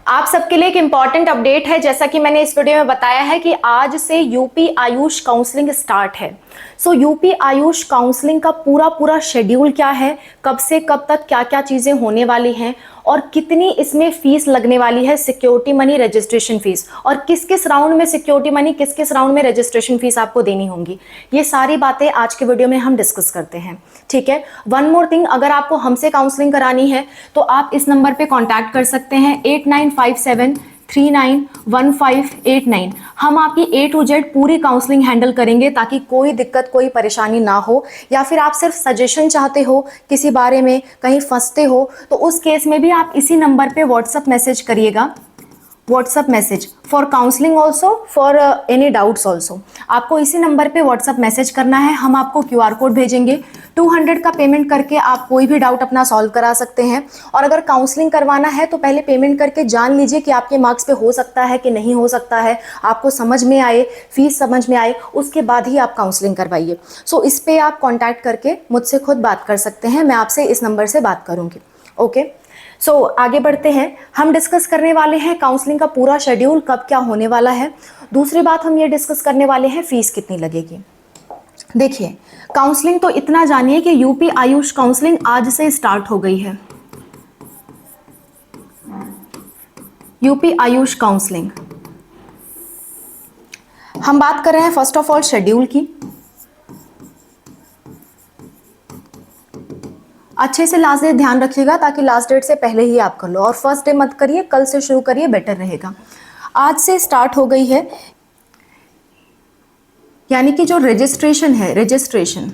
आप सबके लिए एक इम्पॉर्टेंट अपडेट है। जैसा कि मैंने इस वीडियो में बताया है कि आज से यूपी आयुष काउंसलिंग स्टार्ट है। यूपी आयुष काउंसलिंग का पूरा शेड्यूल क्या है, कब से कब तक क्या क्या चीज़ें होने वाली हैं और कितनी इसमें फीस लगने वाली है, सिक्योरिटी मनी, रजिस्ट्रेशन फीस, और किस किस राउंड में सिक्योरिटी मनी, किस किस राउंड में रजिस्ट्रेशन फीस आपको देनी होंगी, ये सारी बातें आज के वीडियो में हम डिस्कस करते हैं। ठीक है। वन मोर थिंग, अगर आपको हमसे काउंसलिंग करानी है तो आप इस नंबर पे कांटेक्ट कर सकते हैं 8957391589। हम आपकी A to Z पूरी काउंसलिंग हैंडल करेंगे ताकि कोई दिक्कत, कोई परेशानी ना हो। या फिर आप सिर्फ सजेशन चाहते हो किसी बारे में, कहीं फंसते हो, तो उस केस में भी आप इसी नंबर पे व्हाट्सएप मैसेज करिएगा। WhatsApp message for counselling also, for any doubts also. आपको इसी नंबर पे व्हाट्सएप मैसेज करना है। हम आपको QR कोड भेजेंगे। 200 का पेमेंट करके आप कोई भी डाउट अपना सॉल्व करा सकते हैं। और अगर काउंसलिंग करवाना है तो पहले पेमेंट करके जान लीजिए कि आपके मार्क्स पे हो सकता है कि नहीं हो सकता है, आपको समझ में आए, फीस समझ में आए, उसके बाद ही आप काउंसलिंग करवाइए। इस पे आप कॉन्टैक्ट करके मुझसे खुद बात कर सकते हैं। मैं आपसे इस नंबर से बात करूँगी। ओके। आगे बढ़ते हैं। हम डिस्कस करने वाले हैं काउंसलिंग का पूरा शेड्यूल, कब क्या होने वाला है। दूसरी बात हम ये डिस्कस करने वाले हैं फीस कितनी लगेगी। देखिए, काउंसलिंग तो इतना जानिए कि यूपी आयुष काउंसलिंग आज से स्टार्ट हो गई है। यूपी आयुष काउंसलिंग, हम बात कर रहे हैं फर्स्ट ऑफ ऑल शेड्यूल की। अच्छे से लास्ट डेट ध्यान रखिएगा ताकि लास्ट डेट से पहले ही आप कर लो, और फर्स्ट डे मत करिए, कल से शुरू करिए, बेटर रहेगा। आज से स्टार्ट हो गई है, यानी कि जो रजिस्ट्रेशन है, रजिस्ट्रेशन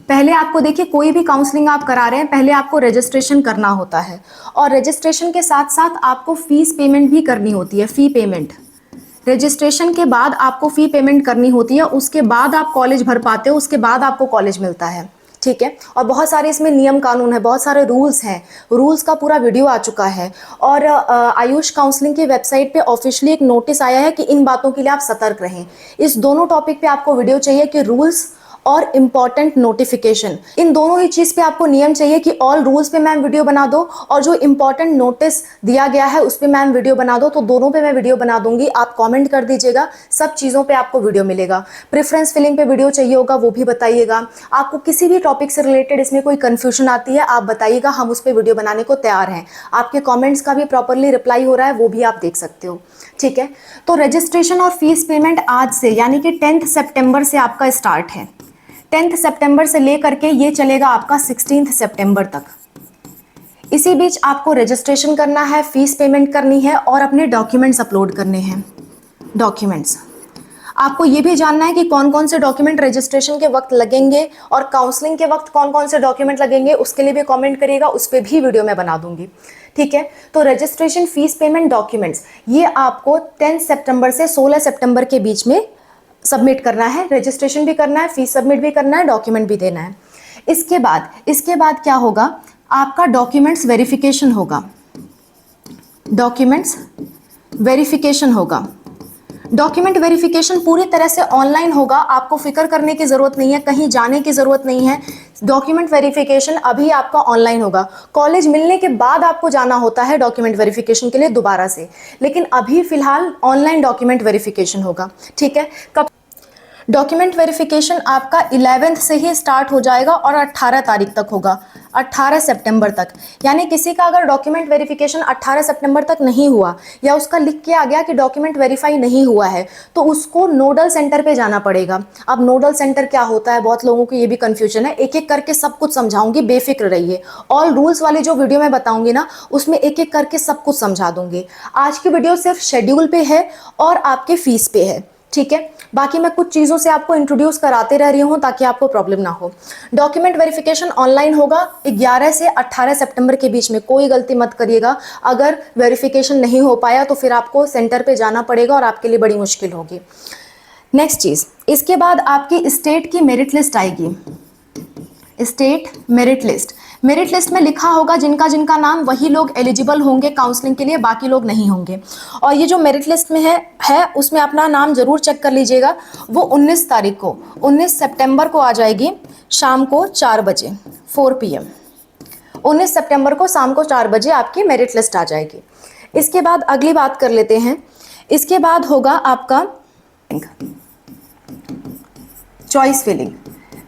पहले आपको, देखिए कोई भी काउंसलिंग आप करा रहे हैं पहले आपको रजिस्ट्रेशन करना होता है, और रजिस्ट्रेशन के साथ साथ आपको फीस पेमेंट भी करनी होती है। फी पेमेंट रजिस्ट्रेशन के बाद आपको फी पेमेंट करनी होती है, उसके बाद आप कॉलेज भर पाते हो, उसके बाद आपको कॉलेज मिलता है। ठीक है। और बहुत सारे इसमें नियम कानून है, बहुत सारे रूल्स हैं। रूल्स का पूरा वीडियो आ चुका है, और आयुष काउंसलिंग की वेबसाइट पे ऑफिशियली एक नोटिस आया है कि इन बातों के लिए आप सतर्क रहें। इस दोनों टॉपिक पे आपको वीडियो चाहिए कि रूल्स और इम्पॉर्टेंट नोटिफिकेशन, इन दोनों ही चीज़ पे आपको नियम चाहिए कि ऑल रूल्स पे मैम वीडियो बना दो, और जो इम्पॉर्टेंट नोटिस दिया गया है उस पे मैम वीडियो बना दो। तो दोनों पे मैं वीडियो बना दूंगी, आप कमेंट कर दीजिएगा, सब चीज़ों पे आपको वीडियो मिलेगा। प्रेफरेंस फिलिंग पे वीडियो चाहिए होगा वो भी बताइएगा। आपको किसी भी टॉपिक से रिलेटेड इसमें कोई कन्फ्यूजन आती है आप बताइएगा, हम उस पर वीडियो बनाने को तैयार हैं। आपके कॉमेंट्स का भी प्रॉपरली रिप्लाई हो रहा है, वो भी आप देख सकते हो। ठीक है। तो रजिस्ट्रेशन और फीस पेमेंट आज से, यानी कि 10 सितंबर से आपका स्टार्ट है। 10 सितंबर से लेकर के ये चलेगा आपका 16 सितंबर तक। इसी बीच आपको रजिस्ट्रेशन करना है, फीस पेमेंट करनी है, और अपने डॉक्यूमेंट्स अपलोड करने हैं। डॉक्यूमेंट्स आपको ये भी जानना है कि कौन कौन से डॉक्यूमेंट रजिस्ट्रेशन के वक्त लगेंगे और काउंसलिंग के वक्त कौन कौन से डॉक्यूमेंट लगेंगे, उसके लिए भी कमेंट करिएगा, उस पर भी वीडियो मैं बना दूंगी। ठीक है। तो रजिस्ट्रेशन, फीस पेमेंट, डॉक्यूमेंट्स, ये आपको 10 सितंबर से 16 सितंबर के बीच में सबमिट करना है। रजिस्ट्रेशन भी करना है, फीस सबमिट भी करना है, डॉक्यूमेंट भी देना है। इसके बाद क्या होगा, आपका डॉक्यूमेंट्स वेरिफिकेशन होगा। डॉक्यूमेंट्स वेरिफिकेशन होगा। डॉक्यूमेंट वेरिफिकेशन पूरी तरह से ऑनलाइन होगा, आपको फिक्र करने की जरूरत नहीं है, कहीं जाने की जरूरत नहीं है। डॉक्यूमेंट वेरिफिकेशन अभी आपका ऑनलाइन होगा। कॉलेज मिलने के बाद आपको जाना होता है डॉक्यूमेंट वेरिफिकेशन के लिए दोबारा से, लेकिन अभी फिलहाल ऑनलाइन डॉक्यूमेंट वेरिफिकेशन होगा। ठीक है। कब डॉक्यूमेंट वेरिफिकेशन आपका 11th से ही स्टार्ट हो जाएगा और 18 तारीख तक होगा, 18 सितंबर तक। यानी किसी का अगर डॉक्यूमेंट वेरिफिकेशन 18 सितंबर तक नहीं हुआ, या उसका लिख के आ गया कि डॉक्यूमेंट वेरीफाई नहीं हुआ है, तो उसको नोडल सेंटर पे जाना पड़ेगा। अब नोडल सेंटर क्या होता है, बहुत लोगों को ये भी कंफ्यूजन है, एक एक करके सब कुछ समझाऊंगी, बेफिक्र रहिए। ऑल रूल्स वाली जो वीडियो मैं बताऊंगी ना, उसमें एक एक करके सब कुछ समझा दूंगी। आज की वीडियो सिर्फ शेड्यूल पे है और आपके फीस पे है। ठीक है। बाकी मैं कुछ चीज़ों से आपको इंट्रोड्यूस कराते रह रही हूँ ताकि आपको प्रॉब्लम ना हो। डॉक्यूमेंट वेरिफिकेशन ऑनलाइन होगा 11 से 18 सितंबर के बीच में। कोई गलती मत करिएगा, अगर वेरिफिकेशन नहीं हो पाया तो फिर आपको सेंटर पे जाना पड़ेगा और आपके लिए बड़ी मुश्किल होगी। नेक्स्ट चीज़, इसके बाद आपकी स्टेट की मेरिट लिस्ट आएगी। State merit list, merit list में लिखा होगा जिनका जिनका नाम, वही लोग एलिजिबल होंगे काउंसलिंग के लिए, बाकी लोग नहीं होंगे। और ये जो मेरिट लिस्ट में है उसमें अपना नाम जरूर चेक कर लीजिएगा। वो 19 तारीख को, 19 सितंबर को आ जाएगी, शाम को 4 बजे, 4 PM। 19 सितंबर को शाम को 4 बजे आपकी मेरिट लिस्ट आ जाएगी। इसके बाद अगली बात कर लेते हैं। इसके बाद होगा आपका चॉइस फिलिंग।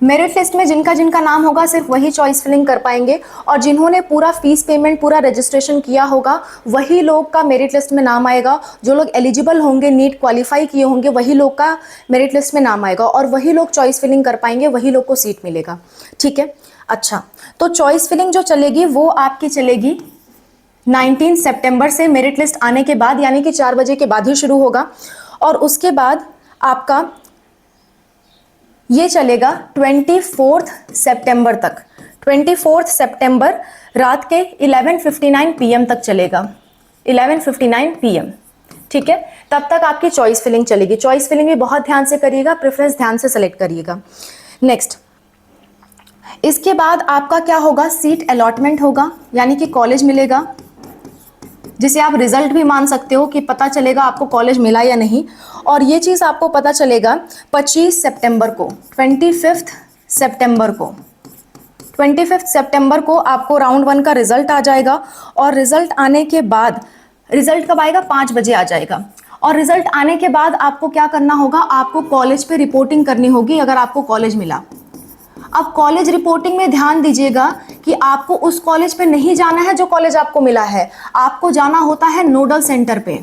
मेरिट लिस्ट में जिनका जिनका नाम होगा सिर्फ वही चॉइस फिलिंग कर पाएंगे, और जिन्होंने पूरा फीस पेमेंट पूरा रजिस्ट्रेशन किया होगा वही लोग का मेरिट लिस्ट में नाम आएगा। जो लोग एलिजिबल होंगे, नीट क्वालिफाई किए होंगे, वही लोग का मेरिट लिस्ट में नाम आएगा, और वही लोग चॉइस फिलिंग कर पाएंगे, वही लोग को सीट मिलेगा। ठीक है, अच्छा, तो चॉइस फिलिंग जो चलेगी वो आपकी चलेगी 19 सितंबर से, मेरिट लिस्ट आने के बाद, यानी कि 4 बजे के बाद ही शुरू होगा। और उसके बाद आपका ये चलेगा 24 सितंबर तक। 24 सितंबर रात के 11:59 PM तक चलेगा, 11:59 PM। ठीक है, तब तक आपकी चॉइस फिलिंग चलेगी। चॉइस फिलिंग भी बहुत ध्यान से करिएगा, प्रेफरेंस ध्यान से सेलेक्ट करिएगा। नेक्स्ट, इसके बाद आपका क्या होगा, सीट अलॉटमेंट होगा, यानी कि कॉलेज मिलेगा, जिसे आप रिजल्ट भी मान सकते हो कि पता चलेगा आपको कॉलेज मिला या नहीं। और ये चीज़ आपको पता चलेगा 25 सितंबर को, 25 सितंबर को, 25 सितंबर को आपको राउंड 1 का रिजल्ट आ जाएगा। और रिजल्ट आने के बाद, रिजल्ट कब आएगा, 5 बजे आ जाएगा। और रिजल्ट आने के बाद आपको क्या करना होगा, आपको कॉलेज पे रिपोर्टिंग करनी होगी अगर आपको कॉलेज मिला। अब कॉलेज रिपोर्टिंग में ध्यान दीजिएगा कि आपको उस कॉलेज पे नहीं जाना है जो कॉलेज आपको मिला है, आपको जाना होता है नोडल सेंटर पे,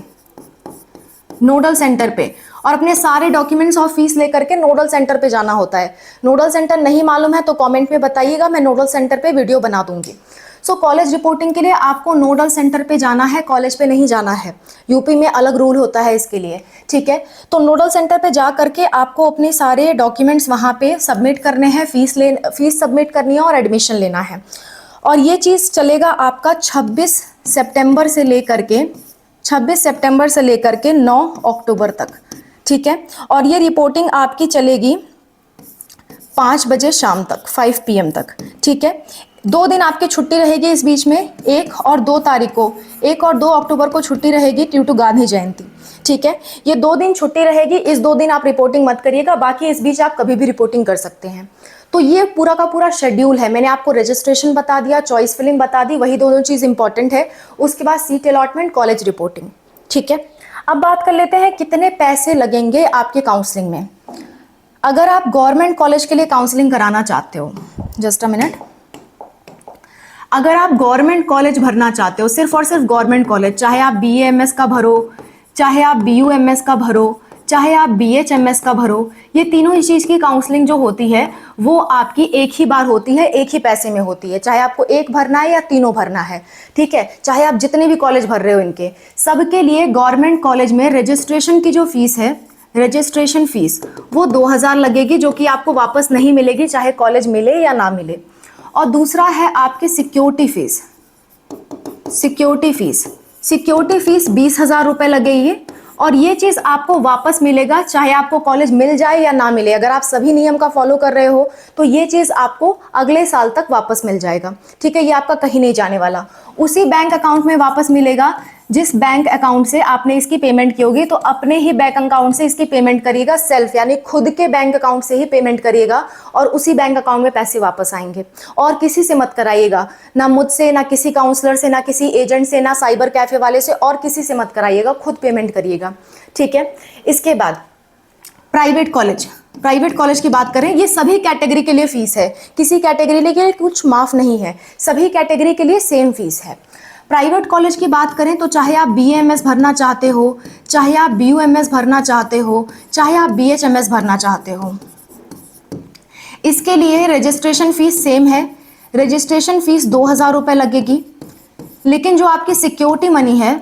नोडल सेंटर पे, और अपने सारे डॉक्यूमेंट्स और फीस लेकर के नोडल सेंटर पे जाना होता है। नोडल सेंटर नहीं मालूम है तो कमेंट में बताइएगा, मैं नोडल सेंटर पे वीडियो बना दूंगी। सो कॉलेज रिपोर्टिंग के लिए आपको नोडल सेंटर पे जाना है, कॉलेज पे नहीं जाना है। यूपी में अलग रूल होता है इसके लिए। ठीक है, तो नोडल सेंटर पे जा करके आपको अपने सारे डॉक्यूमेंट्स वहाँ पे सबमिट करने हैं, फीस सबमिट करनी है और एडमिशन लेना है। और ये चीज़ चलेगा आपका 26 सितंबर से लेकर के 9 अक्टूबर तक। ठीक है, और ये रिपोर्टिंग आपकी चलेगी 5 बजे शाम तक, 5 PM तक। ठीक है, 2 दिन आपकी छुट्टी रहेगी इस बीच में, 1 और 2 तारीख को, 1 और 2 अक्टूबर को छुट्टी रहेगी ड्यू टू गांधी जयंती। ठीक है, ये 2 दिन छुट्टी रहेगी, इस 2 दिन आप रिपोर्टिंग मत करिएगा, बाकी इस बीच आप कभी भी रिपोर्टिंग कर सकते हैं। तो ये पूरा का पूरा शेड्यूल है। मैंने आपको रजिस्ट्रेशन बता दिया, चॉइस फिलिंग बता दी, वही दोनों चीज़ इंपॉर्टेंट है। उसके बाद सीट अलॉटमेंट, कॉलेज रिपोर्टिंग। ठीक है, अब बात कर लेते हैं कितने पैसे लगेंगे आपके काउंसलिंग में। अगर आप गवर्नमेंट कॉलेज के लिए काउंसलिंग कराना चाहते हो, जस्ट अ मिनट, अगर आप गवर्नमेंट कॉलेज भरना चाहते हो, सिर्फ और सिर्फ गवर्नमेंट कॉलेज, चाहे आप BAMS का भरो, चाहे आप BUMS का भरो, चाहे आप BHMS का भरो, ये तीनों ही चीज़ की काउंसलिंग जो होती है वो आपकी एक ही बार होती है, एक ही पैसे में होती है। चाहे आपको एक भरना है या तीनों भरना है, ठीक है, चाहे आप जितने भी कॉलेज भर रहे हो इनके सबके लिए गवर्नमेंट कॉलेज में रजिस्ट्रेशन की जो फीस है, रजिस्ट्रेशन फीस, वो 2000 लगेगी, जो कि आपको वापस नहीं मिलेगी चाहे कॉलेज मिले या ना मिले। और दूसरा है आपकी सिक्योरिटी फीस। सिक्योरिटी फीस 20,000 रुपये लगेगी, और ये चीज़ आपको वापस मिलेगा चाहे आपको कॉलेज मिल जाए या ना मिले। अगर आप सभी नियम का फॉलो कर रहे हो तो ये चीज़ आपको अगले साल तक वापस मिल जाएगा। ठीक है, ये आपका कहीं नहीं जाने वाला, उसी बैंक अकाउंट में वापस मिलेगा जिस बैंक अकाउंट से आपने इसकी पेमेंट की होगी। तो अपने ही बैंक अकाउंट से इसकी पेमेंट करिएगा, सेल्फ, यानी खुद के बैंक अकाउंट से ही पेमेंट करिएगा, और उसी बैंक अकाउंट में पैसे वापस आएंगे। और किसी से मत कराइएगा, ना मुझसे, ना किसी काउंसलर से, ना किसी एजेंट से, ना साइबर कैफे वाले से, और किसी से मत कराइएगा, खुद पेमेंट करिएगा। ठीक है, इसके बाद प्राइवेट कॉलेज की बात करें, ये सभी कैटेगरी के लिए फीस है, किसी कैटेगरी के लिए कुछ माफ नहीं है, सभी कैटेगरी के लिए सेम फीस है। प्राइवेट कॉलेज की बात करें तो चाहे आप BAMS भरना चाहते हो, चाहे आप BUMS भरना चाहते हो, चाहे आप BHMS भरना चाहते हो, इसके लिए रजिस्ट्रेशन फीस सेम है। रजिस्ट्रेशन फीस 2000 रुपये लगेगी, लेकिन जो आपकी सिक्योरिटी मनी है,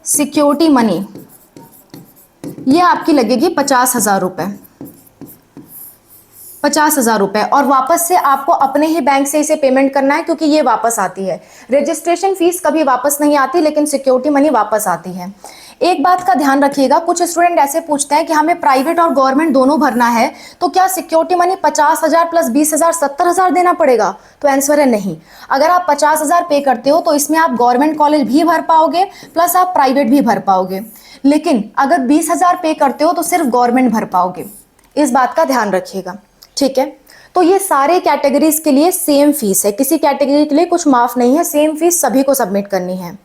सिक्योरिटी मनी, ये आपकी लगेगी 50,000 रुपये, 50,000 रुपये, और वापस से आपको अपने ही बैंक से इसे पेमेंट करना है, क्योंकि ये वापस आती है। रजिस्ट्रेशन फीस कभी वापस नहीं आती, लेकिन सिक्योरिटी मनी वापस आती है। एक बात का ध्यान रखिएगा, कुछ स्टूडेंट ऐसे पूछते हैं कि हमें प्राइवेट और गवर्नमेंट दोनों भरना है, तो क्या सिक्योरिटी मनी 50,000 प्लस 20,000 70,000 देना पड़ेगा? तो आंसर है नहीं। अगर आप 50,000 पे करते हो तो इसमें आप गवर्नमेंट कॉलेज भी भर पाओगे प्लस आप प्राइवेट भी भर पाओगे, लेकिन अगर 20,000 पे करते हो तो सिर्फ गवर्नमेंट भर पाओगे। इस बात का ध्यान रखिएगा। ठीक है, तो ये सारे कैटेगरीज के लिए सेम फीस है, किसी कैटेगरी के लिए कुछ माफ नहीं है, सेम फीस सभी को सबमिट करनी है।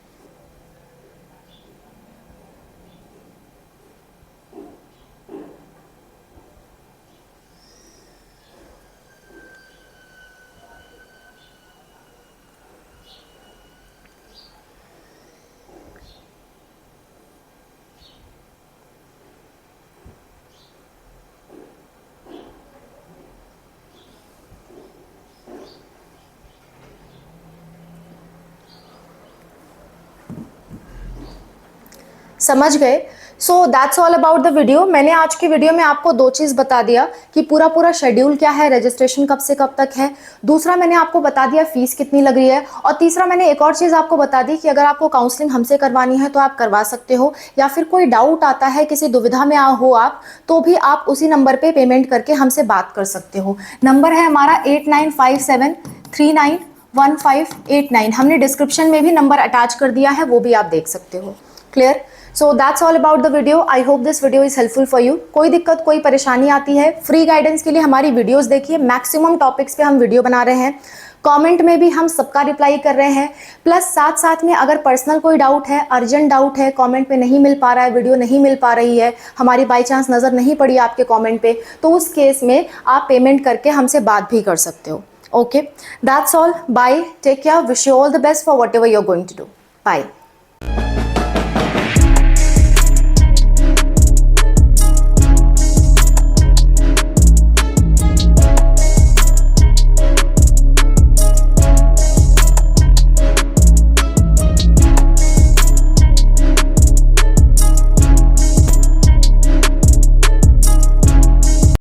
समझ गए? So that's all about the video. मैंने आज की वीडियो में आपको दो चीज़ बता दिया कि पूरा शेड्यूल क्या है, रजिस्ट्रेशन कब से कब तक है, दूसरा मैंने आपको बता दिया फीस कितनी लग रही है, और तीसरा मैंने एक और चीज़ आपको बता दी कि अगर आपको काउंसलिंग हमसे करवानी है तो आप करवा सकते हो, या फिर कोई डाउट आता है, किसी दुविधा में हो आप, तो भी आप उसी नंबर पर पेमेंट करके हमसे बात कर सकते हो। नंबर है हमारा 8957391589। हमने डिस्क्रिप्शन में भी नंबर अटैच कर दिया है, वो भी आप देख सकते हो। Clear? So that's all about the video. I hope this video is helpful for you. कोई दिक्कत, कोई परेशानी आती है, फ्री गाइडेंस के लिए हमारी वीडियोस देखिए, मैक्सिमम टॉपिक्स पे हम वीडियो बना रहे हैं, कमेंट में भी हम सबका रिप्लाई कर रहे हैं, प्लस साथ साथ में अगर पर्सनल कोई डाउट है, अर्जेंट डाउट है, कमेंट पे नहीं मिल पा रहा है, वीडियो नहीं मिल पा रही है, हमारी बाई चांस नज़र नहीं पड़ी आपके कमेंट पे, तो उस केस में आप पेमेंट करके हमसे बात भी कर सकते हो। Okay, that's all, bye, take care, wish you all the best for whatever you are going to do. Bye.